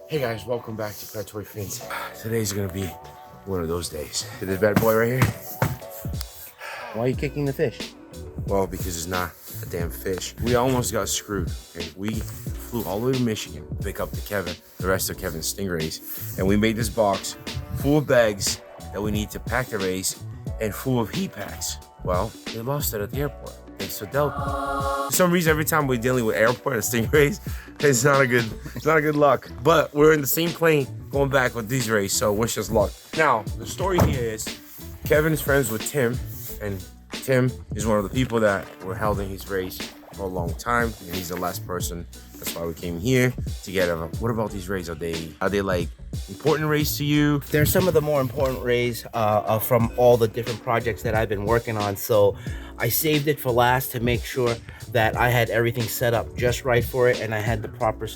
Hey guys, welcome back to Predatory Fins. Today's gonna be one of those days. See this bad boy right here? Why are you kicking the fish? Well, because it's not a damn fish. We almost got screwed. Okay? We flew all the way to Michigan to pick up the rest of Kevin's stingrays. And we made this box full of bags that we need to pack the rays and full of heat packs. Well, they lost it at the airport. Thanks to Delta. For some reason, every time we're dealing with airport and stingrays, it's not a good luck. But we're in the same plane going back with these rays, so wish us luck. Now, the story here is Kevin is friends with Tim, and Tim is one of the people that were holding his rays for a long time, and he's the last person. That's why we came here to get him. What about these rays? Are they like important rays to you? They're some of the more important rays from all the different projects that I've been working on. So I saved it for last to make sure that I had everything set up just right for it, and I had the proper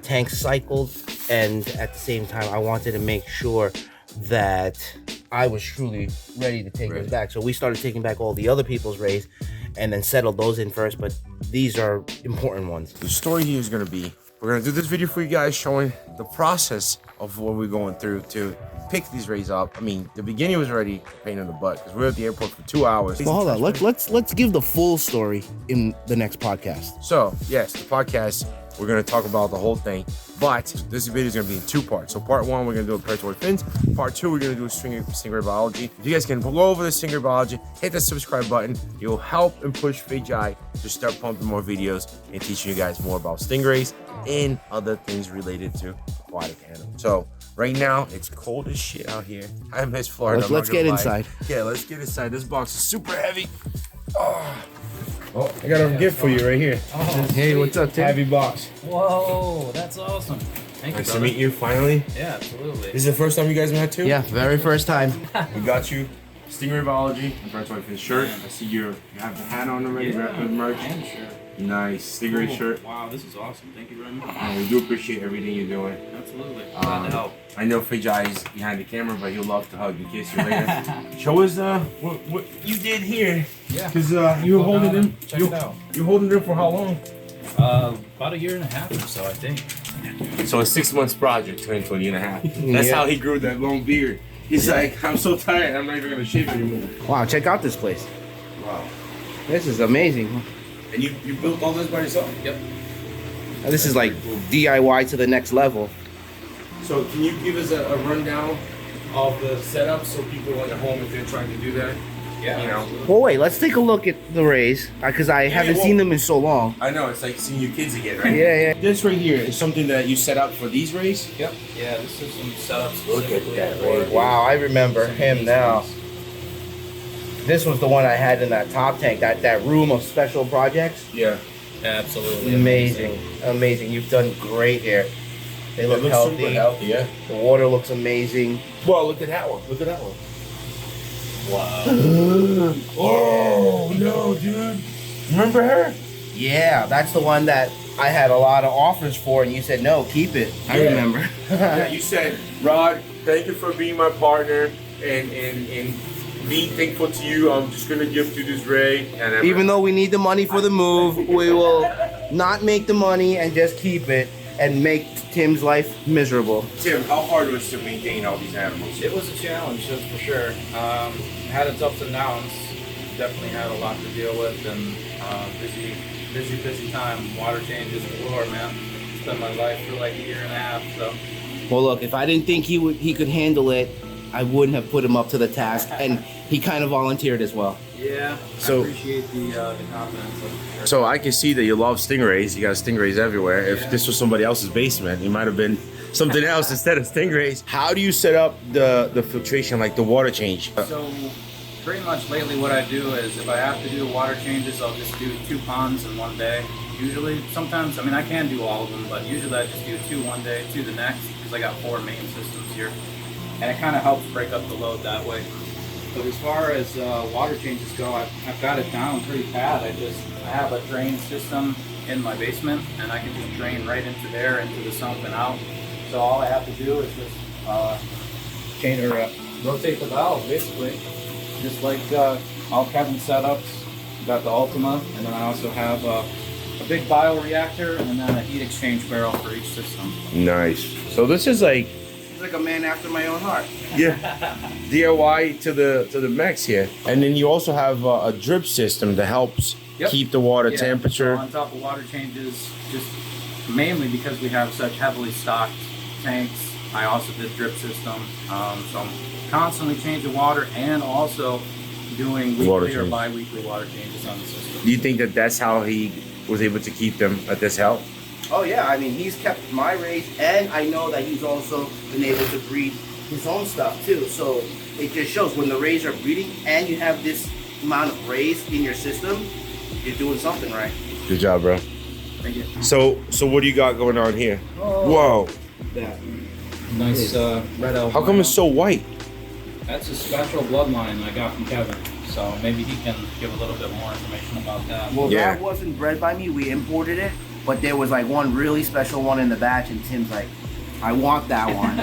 tanks cycled. And at the same time, I wanted to make sure that I was truly ready to take this back. So we started taking back all the other people's rays and then settled those in first, but these are important ones. The story here is gonna be, we're gonna do this video for you guys showing the process of what we're going through to pick these rays up. I mean, the beginning was already a pain in the butt because we were at the airport for 2 hours. Well, hold on, let's give the full story in the next podcast. So yes, the podcast, we're gonna talk about the whole thing, but this video is gonna be in 2 parts. So part 1, we're gonna do a predatory fins. Part 2, we're gonna do a stingray biology. If you guys can go over the stingray biology, hit the subscribe button. It will help and push Fiji to start pumping more videos and teaching you guys more about stingrays and other things related to aquatic animals. So right now, it's cold as shit out here. I miss Florida. Let's get inside. Yeah, let's get inside. This box is super heavy. Oh, I got a gift for you right here. Oh, hey, sweet. what's up, Tim? Heavy box. Whoa, that's awesome. Thank you, Nice to brother. meet you, finally. Yeah, absolutely. This is the first time you guys met too? Yeah, very first time. We got you Stingray Biology and Predatory Fins shirt. I see you have the hat on already, wrapped with merch. And shirt. Nice. Stingray Cool. shirt. Wow, this is awesome. Thank you very much. And we do appreciate everything you're doing. Absolutely. Glad to help. I know Fiji is behind the camera, but he'll love to hug and kiss you later. Show us what you did here. Yeah. Because you were holding them. Check it out. You holding them for how long? About a year and a half or so, I think. So a 6 months project turned to a year and a half. That's Yeah. how he grew that long beard. He's like, I'm so tired, I'm not even gonna shave anymore. Wow, check out this place. Wow. This is amazing. And you built all this by yourself? Yep. This is like DIY to the next level. So can you give us a rundown of the setup so people at home, if they're trying to do that? Yeah. You know? Well, wait, let's take a look at the rays because I haven't seen them in so long. I know, it's like seeing your kids again, right? Yeah. This right here is something that you set up for these rays? Yep. Yeah, this is some setups. Look at that, for- Wow, I remember him now. This was the one I had in that top tank, that room of special projects. Yeah. Absolutely. Amazing. You've done great here. They look Super healthy. healthy, yeah. The water looks amazing. Well, look at that one. Look at that one. Wow. Oh, no, dude. Remember her? Yeah, that's the one that I had a lot of offers for, and you said no, keep it. I Yeah. remember. Yeah, you said, Rod, thank you for being my partner and being thankful to you. I'm just gonna give you this ray. And Even though we need the money for the move, we will not make the money and just keep it and make Tim's life miserable. Tim, how hard was it to maintain all these animals? It was a challenge, that's for sure. Had its ups and downs. Definitely had a lot to deal with, and busy time. Water changes galore, man. Spent my life for like a year and a half, so. Well, look, if I didn't think he could handle it, I wouldn't have put him up to the task, and he kind of volunteered as well. Yeah, So- I appreciate the confidence. That's for sure. So I can see that you love stingrays. You got stingrays everywhere. If this was somebody else's basement, it might have been something else instead of stingrays. How do you set up the filtration, like the water change? So pretty much lately what I do is if I have to do water changes, I'll just do 2 ponds in one day. Usually, sometimes, I mean, I can do all of them, but usually I just do 2 one day, 2 the next, because I got 4 main systems here. And it kind of helps break up the load that way. But as far as water changes go, I've got it down pretty bad. I have a drain system in my basement, and I can just drain right into there, into the sump and out. So all I have to do is just rotate the valve, basically. Just like all Kevin's setups. Got the Ultima, and then I also have a big bioreactor, and then a heat exchange barrel for each system. Nice. So this is like, It's like a man after my own heart. yeah, DIY to the max here. And then you also have a drip system that helps Yep. keep the water Yeah, temperature. so on top of water changes, just mainly because we have such heavily stocked tanks. I also did drip system, so I'm constantly changing water and also doing Water weekly or change. bi-weekly water changes on the system. Do you think that that's how he was able to keep them at this health? Oh yeah, I mean he's kept my rays, and I know that he's also been able to breed his own stuff too. So it just shows when the rays are breeding and you have this amount of rays in your system, you're doing something right. Good job, bro. Thank you. So what do you got going on here? Oh. Whoa. That. Nice red elf. How come it's so white? That's a special bloodline I got from Kevin, so maybe he can give a little bit more information about that. Well, Yeah. that wasn't bred by me. We imported it, but there was like one really special one in the batch, and Tim's like, "I want that one,"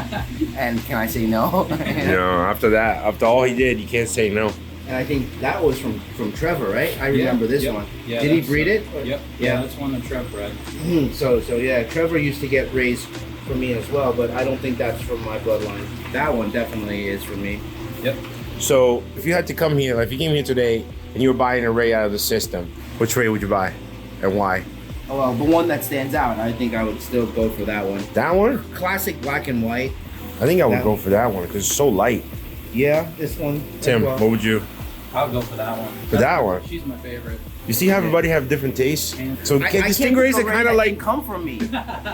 and can I say no? No, after all he did, you can't say no. And I think that was from Trevor, right? I remember this Yep. one. Yeah, Did he that's, breed it? Yep. Yeah. That's one that Trev bred. So yeah, Trevor used to get raised for me as well, but I don't think that's from my bloodline. That one definitely is for me. Yep. So if you had to come here, like if you came here today and you were buying a ray out of the system, which ray would you buy and why? Oh, well, the one that stands out, I think I would still go for that one. That one? Classic black and white. I think I would That go one. for that one because it's so light. Yeah, this one. as Tim, well. what would you? I'll go for that one. For that one? She's my favorite. You see how everybody have different tastes? So I the can't stingrays pick are a ray kind of that like. can come from me.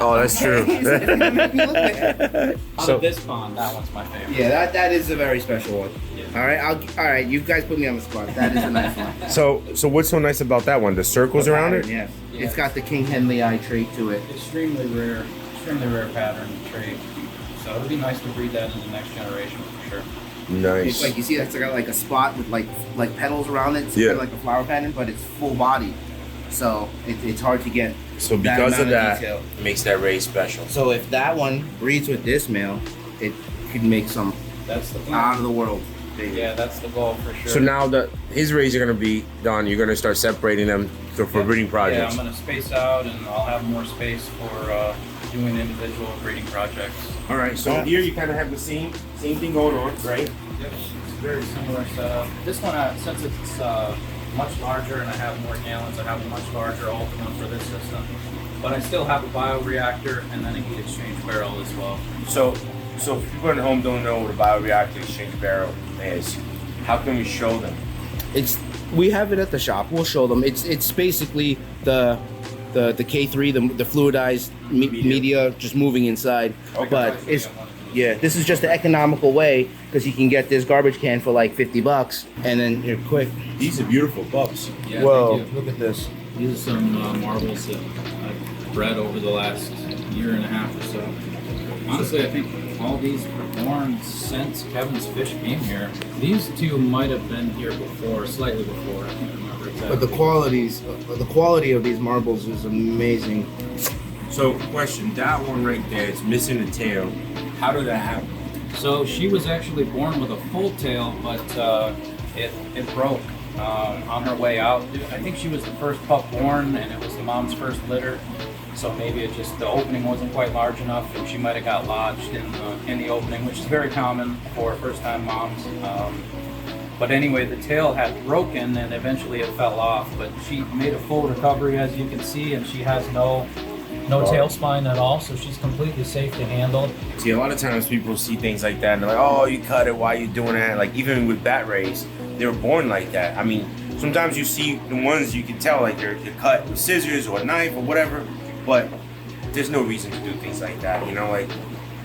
Oh, that's true. Make me look bad. Out So- of this pond, that one's my favorite. Yeah, that is a very special one. Yeah. All right, all right. You guys put me on the spot. That is a nice one. So what's so nice about that one? The circles around it? Yes. Yeah. It's got the King Henley eye trait to it. Extremely rare pattern trait. So it'd be nice to breed that in the next generation for sure. It's Nice. like you see, that's got like a spot with like petals around it. It's Yeah. like a flower pattern, but it's full body, so it's hard to get. So that because of amount that, detail. it makes that ray special. So if that one breeds with this male, it could make some That's the out plan. of the world baby. Yeah, that's the goal for sure. So now that his rays are gonna be done, you're gonna start separating them for breeding Yeah, projects. I'm gonna space out and I'll have more space for doing individual breeding projects. All right. So here you kind of have the same thing going on, right? Yep, it's a very similar setup. This one, since it's much larger and I have more gallons, I have a much larger ultimate for this system. But I still have a bioreactor and then a heat exchange barrel as well. So if people at home don't know what a bioreactor exchange barrel is, how can we show them? We have it at the shop. We'll show them. It's basically the K3, the fluidized media just moving inside. Okay. But it's this is just the economical way because you can get this garbage can for like $50, and then you're quick. These are beautiful pups. Yeah, Whoa, thank you. look at this. These are some marbles that I've bred over the last year and a half or so. Honestly, I think all these were born since Kevin's fish came here. These two might have been here before, slightly before. I can't remember exactly. But the quality of these marbles is amazing. So question, that one right there is missing a tail. How did that happen? So she was actually born with a full tail, but it broke on her way out. I think she was the first pup born, and it was the mom's first litter. So maybe it just the opening wasn't quite large enough, and she might have got lodged in the opening, which is very common for first-time moms. But anyway, the tail had broken, and eventually it fell off. But she made a full recovery, as you can see, and she has no tail spine at all, so she's completely safe to handle. See, a lot of times people see things like that and they're like, oh, you cut it, why are you doing that? Like even with bat rays, they were born like that. I mean, sometimes you see the ones you can tell like they're cut with scissors or a knife or whatever, but there's no reason to do things like that, you know, like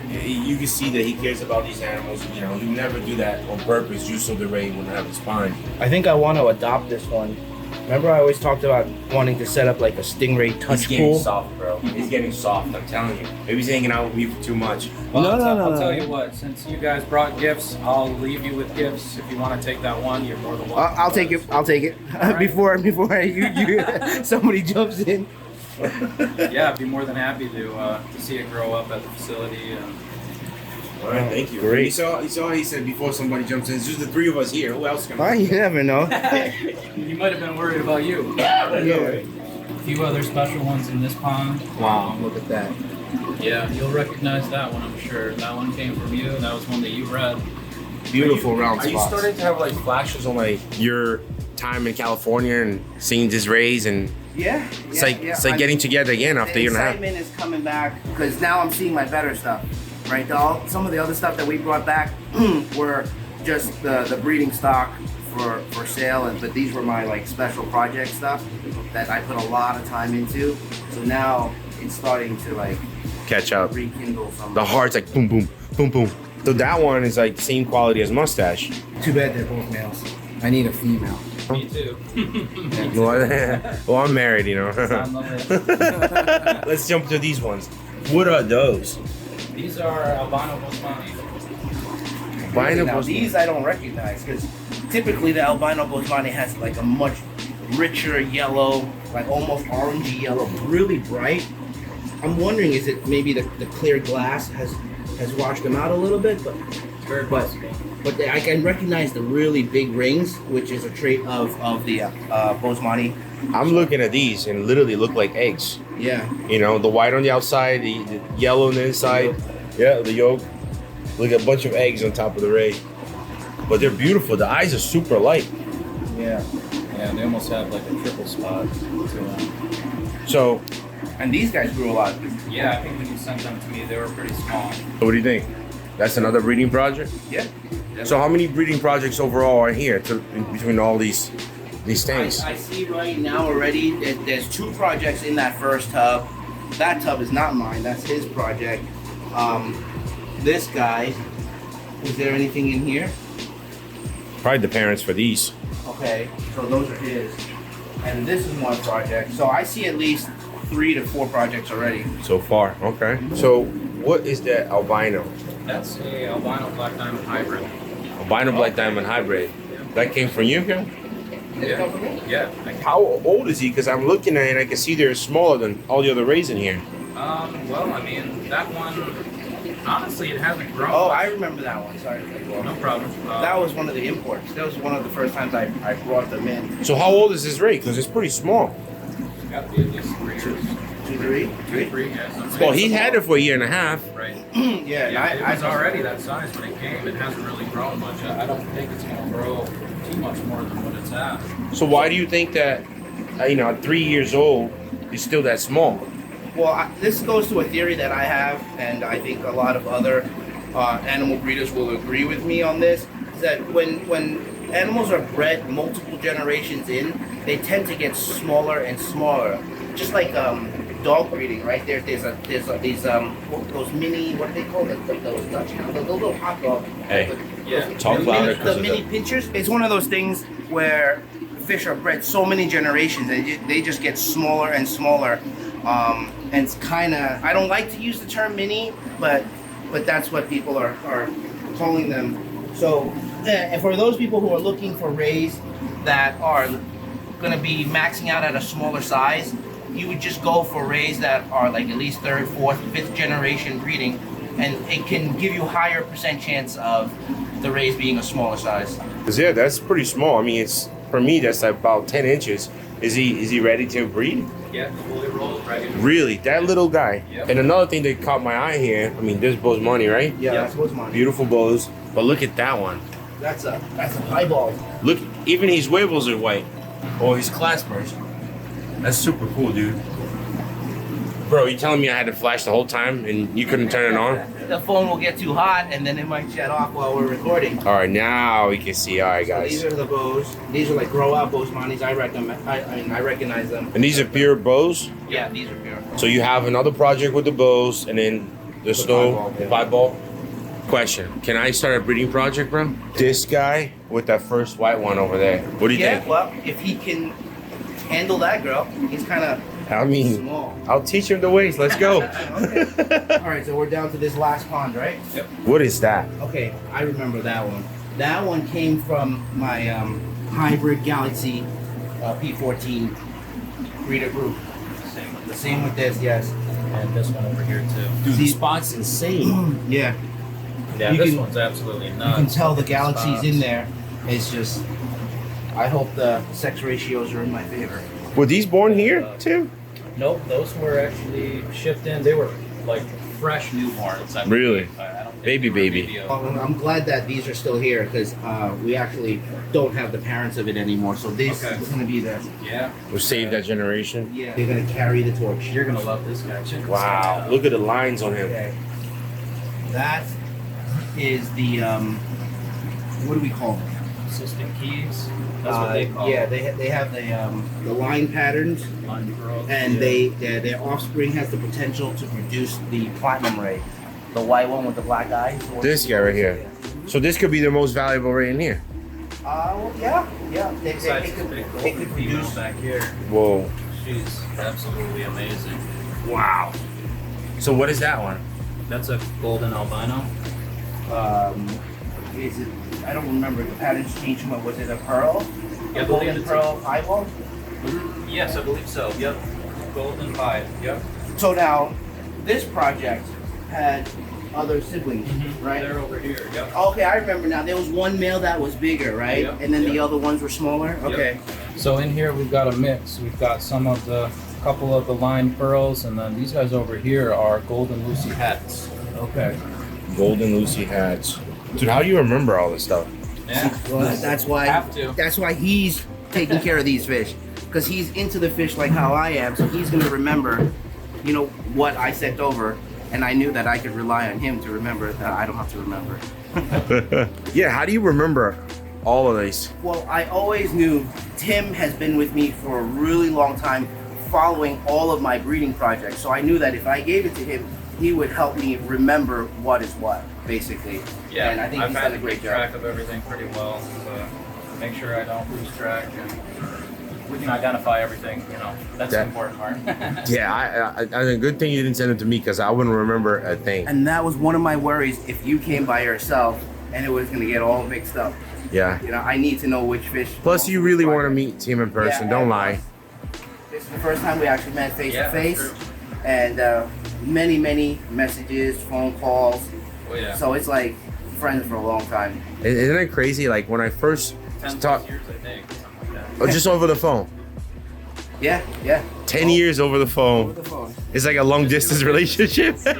you can see that he cares about these animals, you know, he would never do that on purpose just so the ray wouldn't have a spine. I think I want to adopt this one. Remember, I always talked about wanting to set up like a stingray touch He's getting pool. soft, bro. He's getting soft, I'm telling you. Maybe he's hanging out with me for too much. Well, No, I'll no. tell you what, since you guys brought gifts, I'll leave you with gifts. If you want to take that one, you're more than welcome. I'll take it. I'll take it. right. before you somebody jumps in. Yeah, I'd be more than happy to see it grow up at the facility. And All right, thank you. Great. You saw he said before somebody jumps in, it's just the three of us here. Who else can? Well, you never know. you might have been worried about you. Yeah. a few other special ones in this pond. Wow, look at that. Yeah, you'll recognize that one, I'm sure. That one came from you. That was one that you bred. Beautiful round Are you spots. starting to have like flashes on like your time in California and seeing these rays and Yeah. it's like getting together again after a year and a half. The excitement is coming back because now I'm seeing my better stuff, right? Some of the other stuff that we brought back were just the breeding stock for sale, but these were my like special project stuff that I put a lot of time into. So now it's starting to like Catch up. rekindle some. The heart's like boom, boom, boom, boom. So that one is like same quality as Mustache. Too bad they're both males. I need a female. Me too. Well, I'm married, you know. On the list. Let's jump to these ones. What are those? These are albino Bosmani. Albino Now, Bosmani. these I don't recognize because typically the albino Bosmani has like a much richer yellow, like almost orangey yellow, really bright. I'm wondering, is it maybe the clear glass has washed them out a little bit, but Very possible. I can recognize the really big rings, which is a trait of the Bosmani. I'm looking at these and literally look like eggs. Yeah. You know, the white on the outside, the yellow on the inside. Yeah, the yolk. Look at a bunch of eggs on top of the ray. But they're beautiful. The eyes are super light. Yeah. Yeah, they almost have like a triple spot to them. So, And these guys grew a lot. Yeah, I think when you sent them to me, they were pretty small. what do you think? That's another breeding project? Yeah. So how many breeding projects overall are here in between all these tanks? I see right now already that there's 2 projects in that first tub. That tub is not mine. That's his project. This guy. Is there anything in here? Probably the parents for these. Okay, so those are his. And this is one project. So I see at least 3 to 4 projects already. So far, okay. So what is that albino? That's a albino black diamond hybrid. Albino black diamond hybrid. That came from you, Ken? Yeah. How old is he? Because I'm looking at it and I can see they're smaller than all the other rays in here. Well, I mean, that one, honestly, it hasn't grown. Oh, much. I remember that one. Sorry to cut you off. No problem. That was one of the imports. That was one of the first times I brought them in. So how old is this ray? Because it's pretty small. It's got to be at least 3 years. 2, 3? 3, yeah. something. Well, he had it for a year and a half. Right. Yeah, and Yeah, it was already that size when it came. It hasn't really grown much. I don't think it's going to grow too much more than what it's at. So why do you think that, at 3 years old, he's still that small? Well, this goes to a theory that I have, and I think a lot of other animal breeders will agree with me on this, is that when animals are bred multiple generations in, they tend to get smaller and smaller. Just like dog breeding, right? There's these those mini, what do they call them? Those Dutch hounds, those little hot dogs. Hey, Yeah. talk louder. The mini pinchers. It's one of those things where fish are bred so many generations, and they just get smaller and smaller. And it's kind of, I don't like to use the term mini, but that's what people are calling them. So, and for those people who are looking for rays that are going to be maxing out at a smaller size, you would just go for rays that are like at least 3rd, 4th, 5th generation breeding, and it can give you higher percent chance of the rays being a smaller size. 'Cause, yeah, that's pretty small. I mean, it's for me that's like about 10 inches. Is he ready to breed? Yeah, fully rolled, right? Really, that little guy. Yep. And another thing that caught my eye here. I mean, this bow's money, right? Yeah, Yeah. that's what's mine. Beautiful bows, but look at that one. That's a piebald. Look, even his huevos are white. Oh, his claspers. That's super cool, dude. Bro, you telling me I had to flash the whole time and you couldn't turn it on? The phone will get too hot and then it might shut off while we're recording. All right, now we can see. All right, So these guys. are the bows. These are like grow out Bosmanis. I recognize them. And these are pure bows. Yeah, these are pure. So you have another project with the bows, and then the snow piebald, yeah. piebald. Question: can I start a breeding project, bro? This guy with that first white one over there. What do you Yeah, think? well, if he can handle that girl, he's kind of I mean, small. I'll teach him the ways. Let's go. Okay. All right, so we're down to this last pond, right? Yep. What is that? Okay, I remember that one. That one came from my hybrid Galaxy P14 breeder group. The same with this, yes. And this one over here too. Dude, See- the spot's insane. Yeah, Yeah, You this can- one's absolutely you nuts. can tell the Galaxy's Spots. in there. It's just, I hope the sex ratios are in my favor. Were these born here, Tim? Nope, those were actually shipped in. They were like fresh newborns. I Really? I don't think Baby, they were baby. I'm glad that these are still here because we actually don't have the parents of it anymore. So this is going to be the We'll save that generation. they're going to carry the torch. You're gonna love this guy. Check this guy Wow, out. look at the lines on him. Okay. That is the what do we call them? Assistant keys. That's what they call Yeah, them. they have the line patterns, Line pearls. and their offspring has the potential to produce the platinum ray, the white one with the black eyes. This guy right here. So this could be the most valuable right in here. Well, yeah. They Besides could, the big they golden could female produce. back here. Whoa. She's absolutely amazing. Wow. So what is that one? That's a golden albino. Is it? I don't remember. The patterns changed. What was it? A pearl? Yeah, I A believe golden it's pearl eyeball. Yes, I believe so. Yep. Golden pied. Yep. So now, this project had other siblings, right? They're over here. Yep. Okay, I remember now. There was one male that was bigger, right? Yep, And then the yep. other ones were smaller. Yep. Okay. So in here we've got a mix. We've got some of the couple of the line pearls, and then these guys over here are golden Lucy hats. Okay. Golden Lucy hats. Dude, how do you remember all this stuff? Yeah. Well, that's why. Have to. That's why he's taking care of these fish, because he's into the fish like how I am. So he's gonna remember, you know, what I sent over, and I knew that I could rely on him to remember that I don't have to remember. Yeah, how do you remember all of these? Well, I always knew Tim has been with me for a really long time, following all of my breeding projects. So I knew that if I gave it to him, he would help me remember what is what, basically. Yeah. And I think I've he's had done to a great keep job. track of everything pretty well to make sure I don't lose track, and we can identify everything. You know, that's the That- important part. Yeah, I a good thing you didn't send it to me because I wouldn't remember a thing. And that was one of my worries if you came by yourself and it was gonna get all mixed up. Yeah. You know, I need to know which fish. Plus, you really want to meet Tim in person. Yeah, Don't and, lie. This is the first time we actually met face Yeah, to face, true. and many messages, phone calls. Oh yeah. So it's like friends for a long time. Isn't it crazy? Like when I first 10 talked, years, I think, something like that. oh, just over the phone. Yeah, yeah. 10 years over the Over phone. the phone. It's like a long distance relationship. Yeah,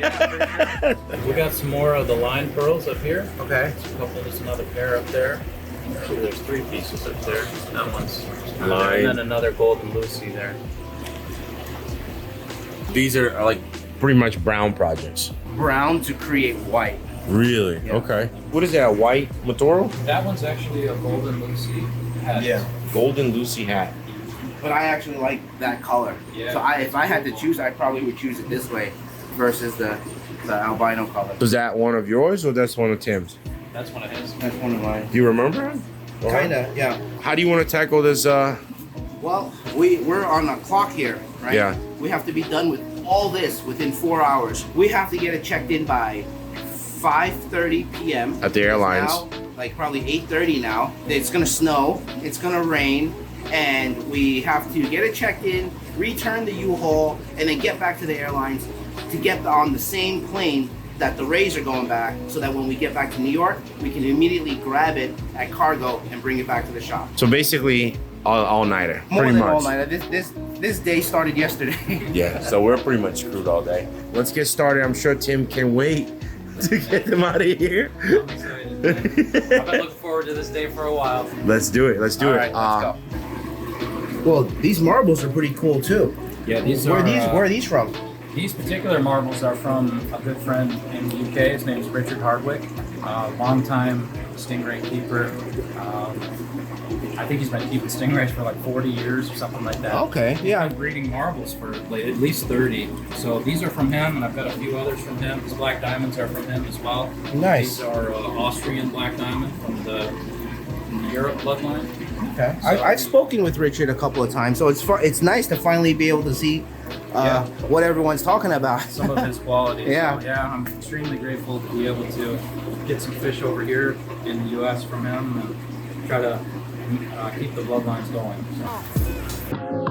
for sure. We got some more of the line pearls up here. Okay. There's another pair up there. Actually, there's 3 pieces up there. That one's Line. and then another golden Lucy there. These are like pretty much brown projects. Brown to create white. Really? Yeah. Okay. What is that? A white Matoro? That one's actually a golden Lucy hat. Yeah. Golden Lucy hat. But I actually like that color. Yeah. So if I had to choose, I probably would choose it this way versus the albino color. Was that one of yours or that's one of Tim's? That's one of his. That's one of mine. Do you remember it? Or- Kinda, yeah. How do you want to tackle this? Well, we're on a clock here, right? Yeah. We have to be done with all this within 4 hours. We have to get it checked in by 5:30 p.m. At the It's airlines. now, like probably 8:30 now. It's gonna snow. It's gonna rain, and we have to get it checked in, return the U-Haul, and then get back to the airlines to get on the same plane that the rays are going back, so that when we get back to New York, we can immediately grab it at cargo and bring it back to the shop. So basically, all nighter, More pretty than much. all night. This day started yesterday. Yeah. So we're pretty much screwed all day. Let's get started. I'm sure Tim can wait to get them out of here. I'm excited. Man. I've been looking forward to this day for a while. Let's do it. Let's do All it. right, let's go. Well, these marbles are pretty cool too. Yeah, these Where are. are these from? These particular marbles are from a good friend in the UK. His name is Richard Hardwick, longtime stingray keeper. I think he's been keeping stingrays for like 40 years or something like that. Okay, He's been breeding marbles for like at least 30. So these are from him, and I've got a few others from him. These black diamonds are from him as well. Nice. These are Austrian black diamond from the Europe bloodline. Okay. So- I've spoken with Richard a couple of times, so it's nice to finally be able to see Yeah. what everyone's talking about. Some of his qualities. Yeah. So, yeah, I'm extremely grateful to be able to get some fish over here in the U.S. from him and try to keep the bloodlines going. So.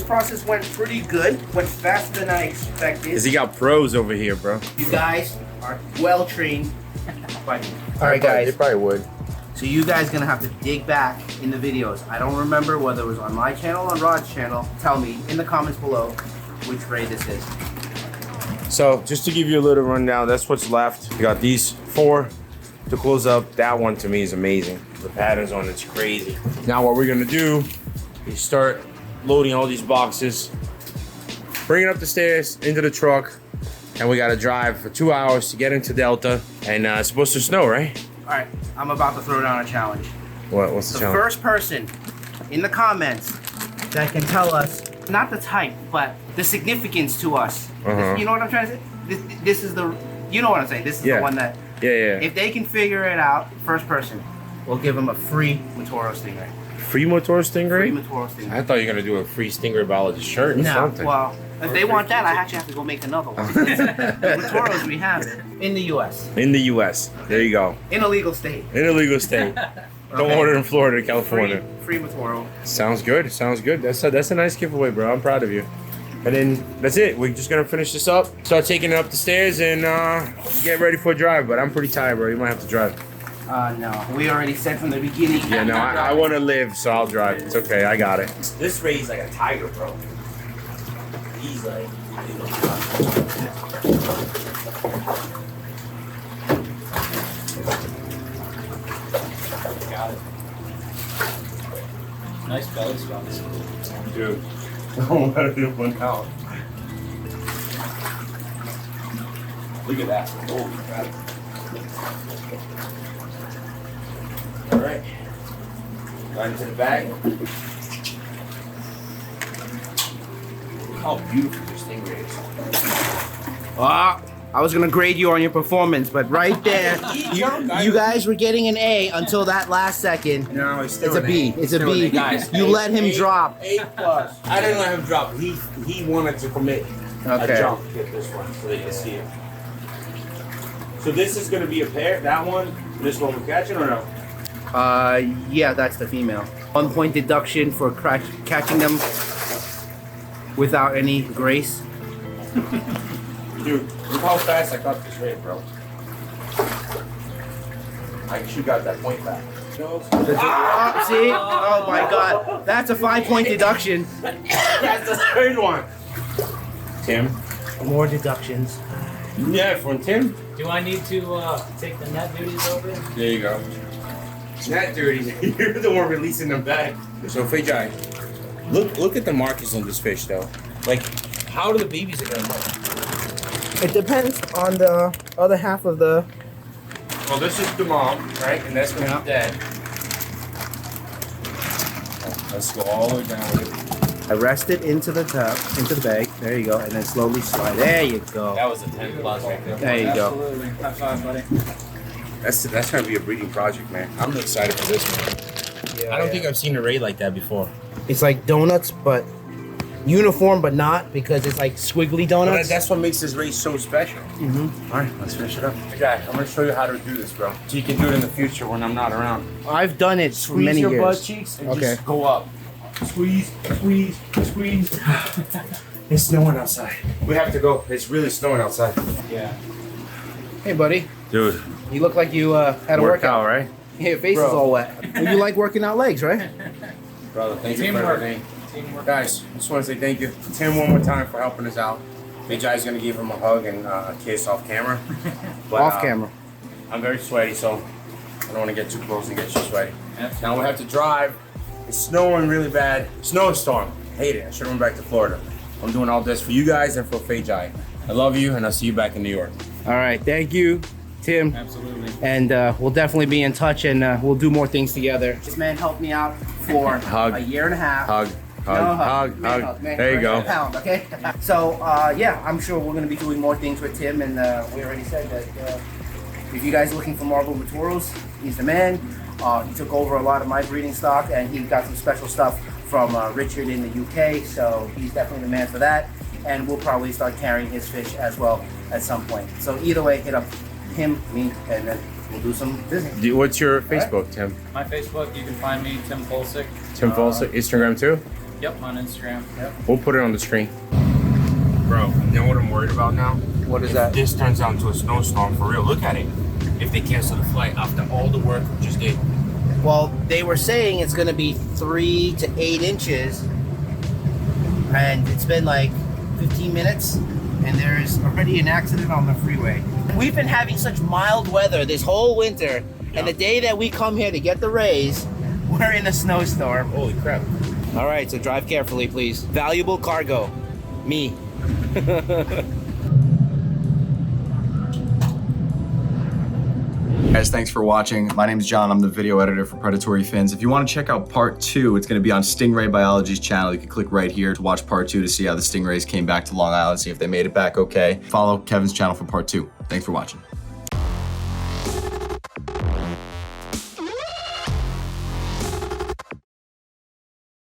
process went pretty good. Went faster than I expected. Cause he got pros over here, bro. You guys are well trained. All right, They guys. probably would. So you guys gonna have to dig back in the videos. I don't remember whether it was on my channel or on Rod's channel. Tell me in the comments below which ray this is. So just to give you a little rundown, that's what's left. We got these 4 to close up. That one to me is amazing. The patterns on it's crazy. Now what we're gonna do is start loading all these boxes, bring it up the stairs into the truck, and we gotta drive for 2 hours to get into Delta. And it's supposed to snow, right? All right, I'm about to throw down a challenge. What's the The challenge? first person in the comments that can tell us, not the type, but the significance to us. You know what I'm trying to say? This is the, you know what I'm saying? This is the one that, Yeah. if they can figure it out, first person, we'll give them a free Matoro Stingray. Free Motor Stingray? Free Matoro Stingray. I thought you were gonna do a free Stingray biologist shirt or No, something. well, if they want that, I actually have to go make another one. Matoros, we have it in the U.S. In the U.S. There you go. In a legal state. In a legal state. Don't Okay. order in Florida or California. Free Matoro. Sounds good. Sounds good. That's a nice giveaway, bro. I'm proud of you. And then that's it. We're just gonna finish this up, start taking it up the stairs, and get ready for a drive. But I'm pretty tired, bro. You might have to drive. No, we already said from the beginning. Yeah, no, I want to live, so I'll drive. It's okay. I got it. This Ray's like a tiger, bro. He's like. Got it. Nice belly spots. Dude, don't let it one out. Look at that. Oh, got it. All right. Right into the bag. Look how beautiful this stingray is. I was gonna grade you on your performance, but right there, you guys were getting an A until that last second. No, it's still It's a B. It's a B. Guys, You let him drop. A+. I didn't let him drop. He wanted to commit a jump to get this one so they can see it. So this is gonna be a pair. That one, this one we're catching or no? Yeah, that's the female. 1 point deduction for catching them without any grace. Dude, look how fast I caught this ray, bro. I actually got that point back. Oh, see? Oh my God, that's a 5 point deduction. That's the third one. Tim? More deductions. Yeah, from Tim. Do I need to take the net duties over? There you go. Net dirty. You're the one releasing them back. So Fejai, look at the markings on this fish though. Like, how do the babies are gonna look? It depends on the other half of the. Well, this is the mom, right? And that's gonna be dead. Let's go all the way down with it. Arrest it into the tub, into the bag. There you go, and then slowly slide. There you go. That was a 10 plus right there. There you go. Absolutely. High five, buddy. That's gonna be a breeding project, man. I'm excited for this one. Yeah, I don't think I've seen a ray like that before. It's like donuts, but uniform, but not because it's like squiggly But donuts. that's what makes this race so special. Mm-hmm. All right, let's finish it up. Okay, I'm gonna show you how to do this, bro. So you can do it in the future when I'm not around. I've done it for Squeeze many your years. butt cheeks and Okay. just go up. Squeeze, squeeze, squeeze. It's snowing outside. We have to go. It's really snowing outside. Yeah. Hey, buddy. Dude, You look like you had a workout. right? Yeah, your face Bro. is all wet. Well, you like working out legs, right? Brother, thank you for Teamwork. everything. Teamwork. Guys, I just want to say thank you to Tim one more time for helping us out. Big Jai's gonna give him a hug and a kiss off camera. But, Off camera. I'm very sweaty, so I don't want to get too close and get you sweaty. Absolutely. Now we have to drive. It's snowing really bad. Snowstorm. Hate it. I should have went back to Florida. I'm doing all this for you guys and for Fei Jai. I love you, and I'll see you back in New York. All right, thank you, Tim. Absolutely. And we'll definitely be in touch, and we'll do more things together. This man helped me out for Hug. a year and a half. Hug, hug, No, hug, Man hug. man There you go. Pound, okay? So, yeah, I'm sure we're going to be doing more things with Tim, and we already said that if you guys are looking for Marble Matoros, he's the man. He took over a lot of my breeding stock, and he got some special stuff from Richard in the UK, so he's definitely the man for that. And we'll probably start carrying his fish as well at some point. So either way, hit up him, me, and then we'll do some business. What's your Facebook, Tim? My Facebook, you can find me, Tim Polsick. Tim Folsick, Instagram too? Yep, on Instagram. Yep. We'll put it on the screen. Bro, you know what I'm worried about now? What is If that? this turns out into a snowstorm for real, look at it. If they cancel the flight after all the work we just did. Well, they were saying it's gonna be 3 to 8 inches, and it's been like 15 minutes, and there's already an accident on the freeway. We've been having such mild weather this whole winter, and the day that we come here to get the rays, we're in a snowstorm. Holy crap. All right, so drive carefully, please. Valuable cargo. Me. Guys, thanks for watching. My name is John. I'm the video editor for Predatory Fins. If you want to check out part 2, it's going to be on Stingray Biology's channel. You can click right here to watch part 2 to see how the stingrays came back to Long Island, see if they made it back okay. Follow Kevin's channel for part 2. Thanks for watching.